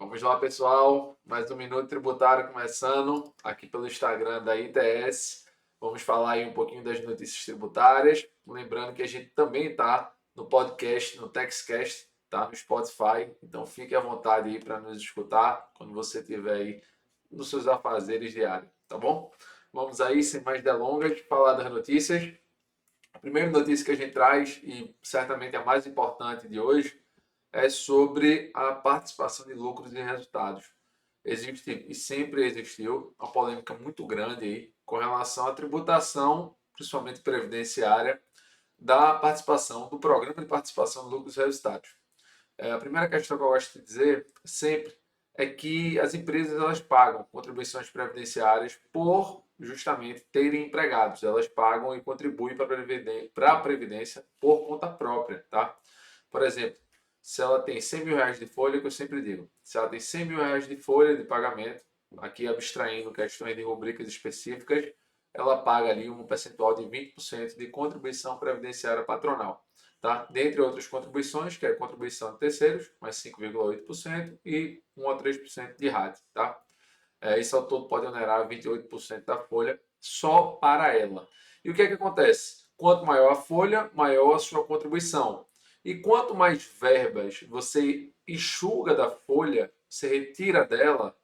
Vamos lá, pessoal. Mais um Minuto Tributário começando aqui pelo Instagram da ITS. Vamos falar aí um pouquinho das notícias tributárias. Lembrando que a gente também está no podcast, no TextCast, tá no Spotify. Então fique à vontade aí para nos escutar quando você estiver aí nos seus afazeres diários, tá bom? Vamos aí, sem mais delongas, falar das notícias. A primeira notícia que a gente traz, e certamente a mais importante de hoje, é sobre a participação de lucros e resultados. Existe e sempre existiu uma polêmica muito grande aí com relação à tributação, principalmente previdenciária, da participação, do programa de participação de lucros e resultados. A primeira questão que eu gosto de dizer sempre é que as empresas elas pagam contribuições previdenciárias por justamente terem empregados. Elas pagam e contribuem para a Previdência por conta própria, tá? Por exemplo, se ela tem 100 mil reais de folha, que eu sempre digo, se ela tem 100 mil reais de folha de pagamento, aqui abstraindo questões de rubricas específicas, ela paga ali um percentual de 20% de contribuição previdenciária patronal. Tá? Dentre outras contribuições, que é a contribuição de terceiros, mais 5,8%, e 1 a 3% de RAT. Tá? Isso ao todo pode onerar 28% da folha só para ela. E o que é que acontece? Quanto maior a folha, maior a sua contribuição. E quanto mais verbas você enxuga da folha, você retira dela,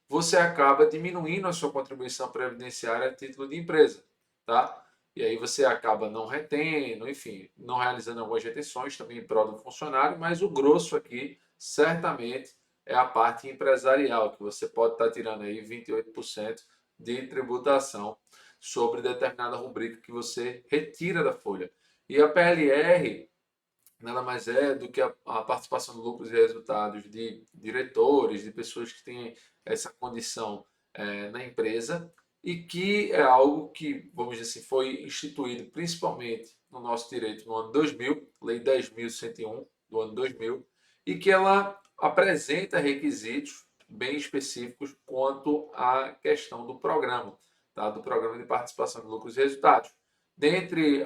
você acaba diminuindo a sua contribuição previdenciária a título de empresa, tá? E aí você acaba não retendo, enfim, não realizando algumas retenções também em prol do funcionário, mas o grosso aqui, certamente, é a parte empresarial, que você pode estar tirando aí 28% de tributação sobre determinada rubrica que você retira da folha. E a PLR nada mais é do que a participação de lucros e resultados de diretores, de pessoas que têm essa condição na empresa e que é algo que, vamos dizer assim, foi instituído principalmente no nosso direito no ano 2000, Lei 10.101 do ano 2000, e que ela apresenta requisitos bem específicos quanto à questão do programa, tá? Do programa de participação de lucros e resultados. Dentre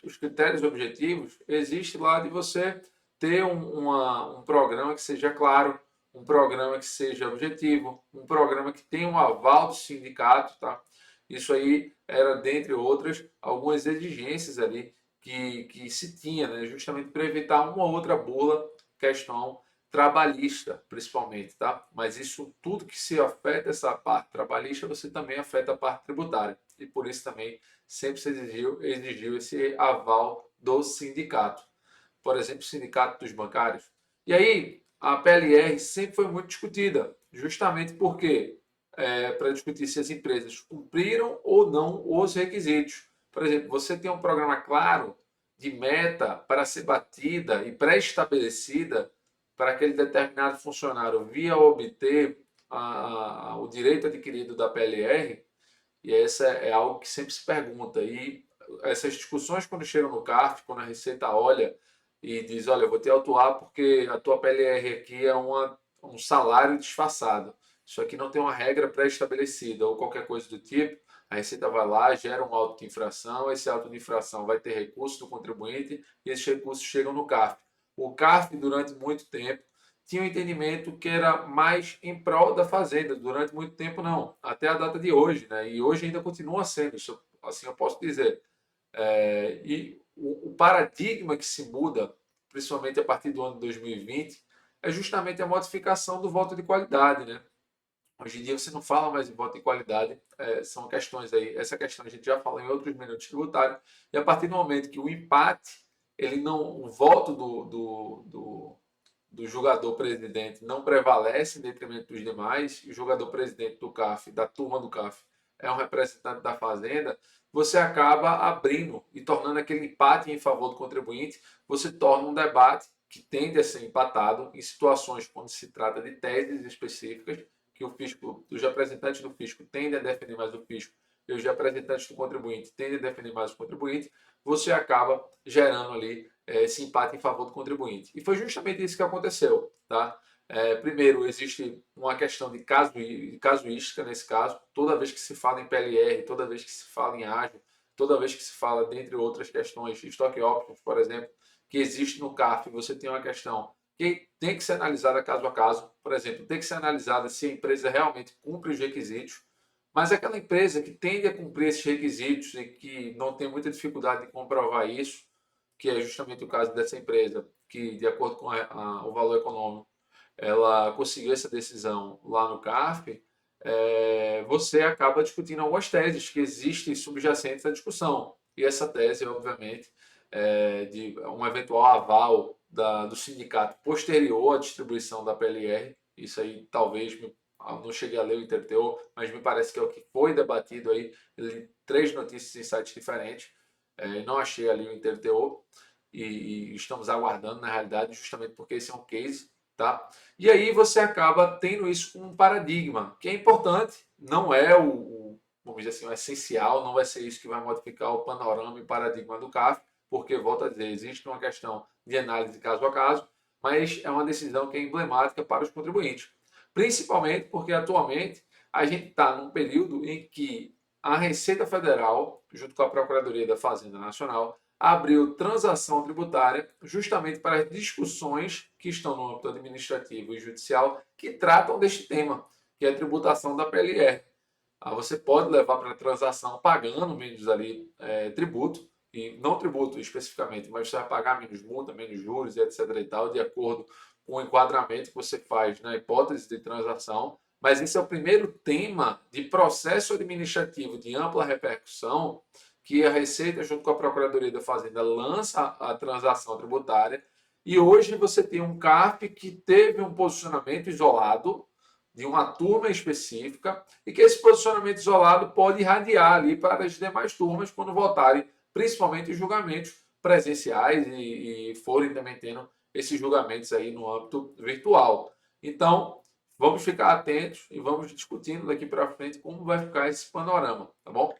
os critérios objetivos, existe lá de você ter um programa que seja claro, um programa que seja objetivo, um programa que tenha um aval do sindicato, tá? Isso aí era, dentre outras, algumas exigências ali que se tinha, né? Justamente para evitar uma ou outra bula, questão trabalhista, principalmente, tá? Mas isso tudo que se afeta essa parte trabalhista, você também afeta a parte tributária. E por isso também sempre se exigiu esse aval do sindicato. Por exemplo, o sindicato dos bancários. E aí, a PLR sempre foi muito discutida, justamente porque para discutir se as empresas cumpriram ou não os requisitos. Por exemplo, você tem um programa claro de meta para ser batida e pré-estabelecida para aquele determinado funcionário via obter o direito adquirido da PLR, e essa é algo que sempre se pergunta. E essas discussões, quando chegam no CARF, quando a Receita olha e diz: olha, eu vou te autuar porque a tua PLR aqui é um salário disfarçado. Isso aqui não tem uma regra pré-estabelecida ou qualquer coisa do tipo. A Receita vai lá, gera um auto de infração. Esse auto de infração vai ter recurso do contribuinte e esses recursos chegam no CARF. O CARF, durante muito tempo, tinha um entendimento que era mais em prol da fazenda. Durante muito tempo, não. Até a data de hoje, né? E hoje ainda continua sendo, isso, assim eu posso dizer. E o paradigma que se muda, principalmente a partir do ano 2020, é justamente a modificação do voto de qualidade, né? Hoje em dia você não fala mais em voto de qualidade, são questões aí. Essa questão a gente já falou em outros minutos tributários. E a partir do momento que o empate, ele não, o voto do jogador presidente não prevalece em detrimento dos demais, e o jogador presidente do CAF, da turma do CAF, é um representante da Fazenda, você acaba abrindo e tornando aquele empate em favor do contribuinte, você torna um debate que tende a ser empatado em situações quando se trata de teses específicas, que o fisco, os representantes do fisco tendem a defender mais o fisco e os representantes do contribuinte tendem a defender mais o contribuinte, você acaba gerando ali esse empate em favor do contribuinte. E foi justamente isso que aconteceu. Tá? Primeiro, existe uma questão de casuística nesse caso. Toda vez que se fala em PLR, toda vez que se fala em ágio, toda vez que se fala, dentre outras questões, estoque options, por exemplo, que existe no CARF, você tem uma questão que tem que ser analisada caso a caso. Por exemplo, tem que ser analisada se a empresa realmente cumpre os requisitos, mas aquela empresa que tende a cumprir esses requisitos e que não tem muita dificuldade de comprovar isso, que é justamente o caso dessa empresa, que de acordo com o valor econômico, ela conseguiu essa decisão lá no CARF, você acaba discutindo algumas teses que existem subjacentes à discussão. E essa tese, obviamente, de um eventual aval do sindicato posterior à distribuição da PLR, isso aí talvez, não cheguei a ler o interteor, mas me parece que é o que foi debatido aí, três notícias em sites diferentes, não achei ali o interteor, e estamos aguardando, na realidade, justamente porque esse é um case, tá? E aí você acaba tendo isso como um paradigma, que é importante, não é vamos dizer assim, o essencial, não vai ser isso que vai modificar o panorama e paradigma do CAF, porque, volto a dizer, existe uma questão de análise caso a caso, mas é uma decisão que é emblemática para os contribuintes. Principalmente porque, atualmente, a gente está num período em que a Receita Federal, junto com a Procuradoria da Fazenda Nacional, abriu transação tributária justamente para as discussões que estão no âmbito administrativo e judicial que tratam deste tema, que é a tributação da PLR. Você pode levar para a transação pagando menos ali tributo, e não tributo especificamente, mas você vai pagar menos multa, menos juros, etc. e tal, de acordo com o enquadramento que você faz na hipótese de transação. Mas esse é o primeiro tema de processo administrativo de ampla repercussão que a Receita, junto com a Procuradoria da Fazenda, lança a transação tributária. E hoje você tem um CARF que teve um posicionamento isolado de uma turma específica e que esse posicionamento isolado pode irradiar ali para as demais turmas quando votarem, principalmente os julgamentos presenciais e forem também tendo esses julgamentos aí no âmbito virtual. Então, vamos ficar atentos e vamos discutindo daqui para frente como vai ficar esse panorama, tá bom?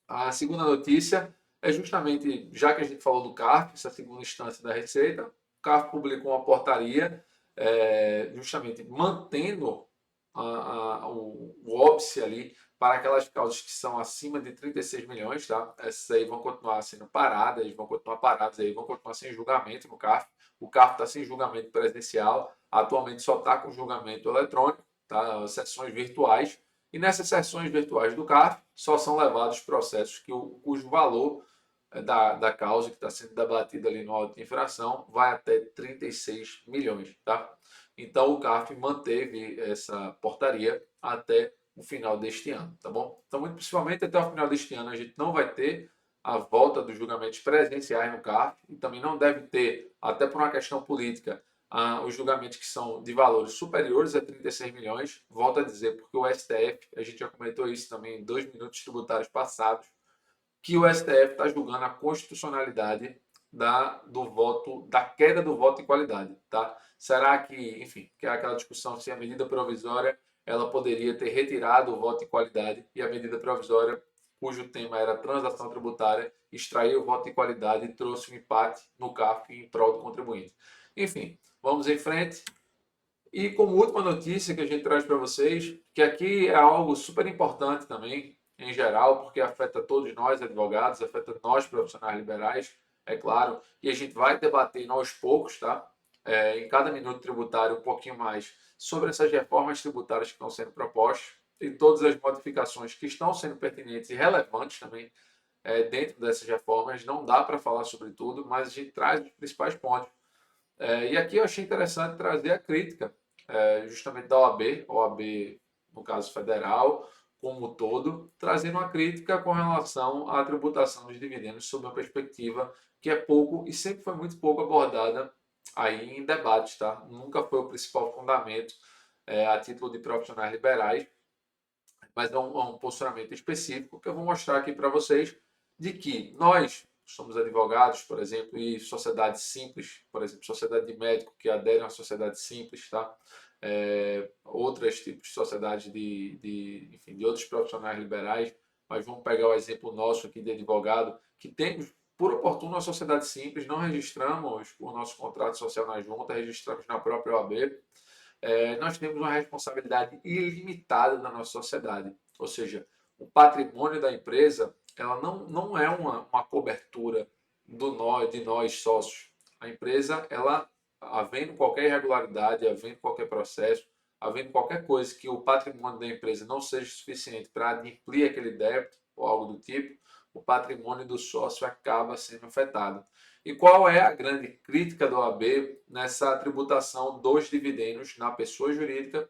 A segunda notícia é justamente, já que a gente falou do CARF, essa segunda instância da Receita, o CARF publicou uma portaria justamente mantendo o óbice ali para aquelas causas que são acima de 36 milhões, tá? Essas aí vão continuar sendo paradas, vão continuar paradas aí, vão continuar sem julgamento no CARF. O CARF está sem julgamento presencial, atualmente só está com julgamento eletrônico, tá? Sessões virtuais. E nessas sessões virtuais do CARF só são levados processos cujo valor da causa que está sendo debatida ali no auto de infração vai até 36 milhões, tá? Então o CARF manteve essa portaria até o final deste ano, tá bom? Então, muito possivelmente até o final deste ano a gente não vai ter a volta dos julgamentos presenciais no CARF e também não deve ter, até por uma questão política, os julgamentos que são de valores superiores a 36 milhões. Volto a dizer, porque o STF, a gente já comentou isso também em 2 minutos tributários passados, que o STF está julgando a constitucionalidade do voto, da queda do voto em qualidade, tá? Será que, enfim, que é aquela discussão se a medida provisória ela poderia ter retirado o voto em qualidade e a medida provisória, cujo tema era transação tributária, extraiu o voto em qualidade e trouxe um empate no CARF em prol do contribuinte. Enfim, vamos em frente. E como última notícia que a gente traz para vocês, que aqui é algo super importante também, em geral, porque afeta todos nós advogados, afeta nós profissionais liberais, é claro, e a gente vai debater aos poucos, tá? Em cada minuto tributário um pouquinho mais sobre essas reformas tributárias que estão sendo propostas e todas as modificações que estão sendo pertinentes e relevantes também dentro dessas reformas. Não dá para falar sobre tudo, mas a gente traz os principais pontos. E aqui eu achei interessante trazer a crítica, justamente da OAB no caso federal, como um todo, trazendo uma crítica com relação à tributação dos dividendos sob uma perspectiva que é pouco e sempre foi muito pouco abordada aí em debates, tá? Nunca foi o principal fundamento a título de profissionais liberais, mas é um posicionamento específico que eu vou mostrar aqui para vocês de que nós somos advogados, por exemplo, e sociedade simples, por exemplo, sociedade de médico que aderem à sociedade simples, tá? Outros tipos de sociedade enfim, de outros profissionais liberais, mas vamos pegar o exemplo nosso aqui de advogado, que temos, por oportuno, a sociedade simples, não registramos o nosso contrato social na junta, registramos na própria OAB, nós temos uma responsabilidade ilimitada na nossa sociedade. Ou seja, o patrimônio da empresa ela não é uma cobertura de nós sócios. A empresa ela havendo qualquer irregularidade, havendo qualquer processo, havendo qualquer coisa que o patrimônio da empresa não seja suficiente para adimplir aquele débito ou algo do tipo, o patrimônio do sócio acaba sendo afetado. E qual é a grande crítica da OAB nessa tributação dos dividendos na pessoa jurídica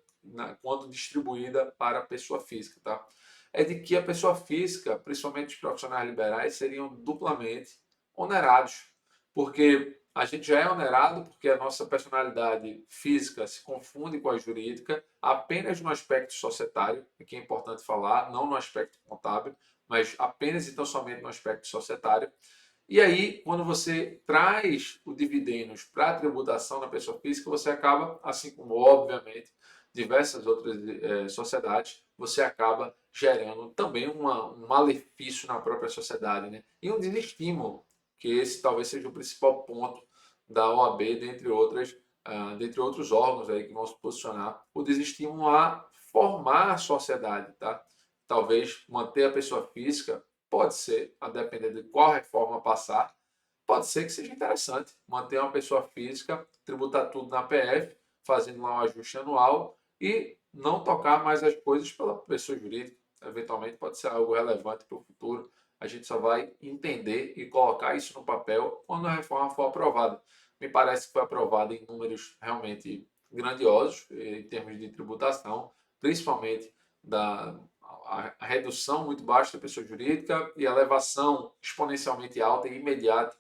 quando distribuída para a pessoa física, tá? É de que a pessoa física, principalmente os profissionais liberais, seriam duplamente onerados, porque a gente já é onerado porque a nossa personalidade física se confunde com a jurídica apenas no aspecto societário, que é importante falar, não no aspecto contábil, mas apenas e tão somente no aspecto societário. E aí, quando você traz o dividendos para a tributação da pessoa física, você acaba, assim como, obviamente, diversas outras sociedades, você acaba gerando também um malefício na própria sociedade, né? E um desestímulo, que esse talvez seja o principal ponto da OAB, dentre outros órgãos aí que vão se posicionar, o desestímulo a formar a sociedade, tá? Talvez manter a pessoa física pode ser, a depender de qual reforma passar, pode ser que seja interessante manter uma pessoa física, tributar tudo na PF, fazendo lá um ajuste anual e não tocar mais as coisas pela pessoa jurídica. Eventualmente pode ser algo relevante para o futuro. A gente só vai entender e colocar isso no papel quando a reforma for aprovada. Me parece que foi aprovada em números realmente grandiosos em termos de tributação, principalmente da a redução muito baixa da pessoa jurídica e a elevação exponencialmente alta e imediata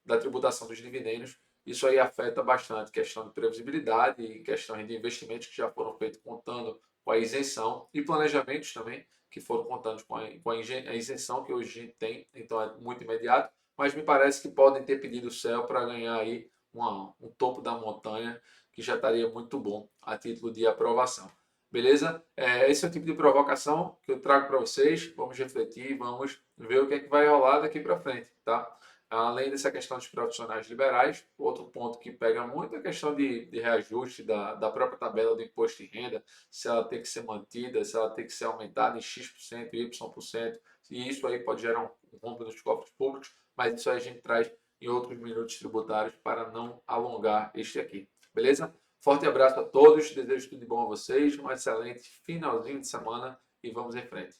da tributação dos dividendos. Isso aí afeta bastante questão de previsibilidade e questões de investimentos que já foram feitos contando com a isenção e planejamentos também que foram contando com a isenção que hoje a gente tem, então é muito imediato, mas me parece que podem ter pedido o céu para ganhar aí um topo da montanha que já estaria muito bom a título de aprovação. Beleza? Esse é o tipo de provocação que eu trago para vocês. Vamos refletir, vamos ver o que é que vai rolar daqui para frente, tá? Além dessa questão dos profissionais liberais, outro ponto que pega muito é a questão de reajuste da própria tabela do imposto de renda, se ela tem que ser mantida, se ela tem que ser aumentada em X%, Y%, e isso aí pode gerar um rombo nos cofres públicos, mas isso aí a gente traz em outros minutos tributários para não alongar este aqui. Beleza? Forte abraço a todos, desejo tudo de bom a vocês, um excelente finalzinho de semana e vamos em frente.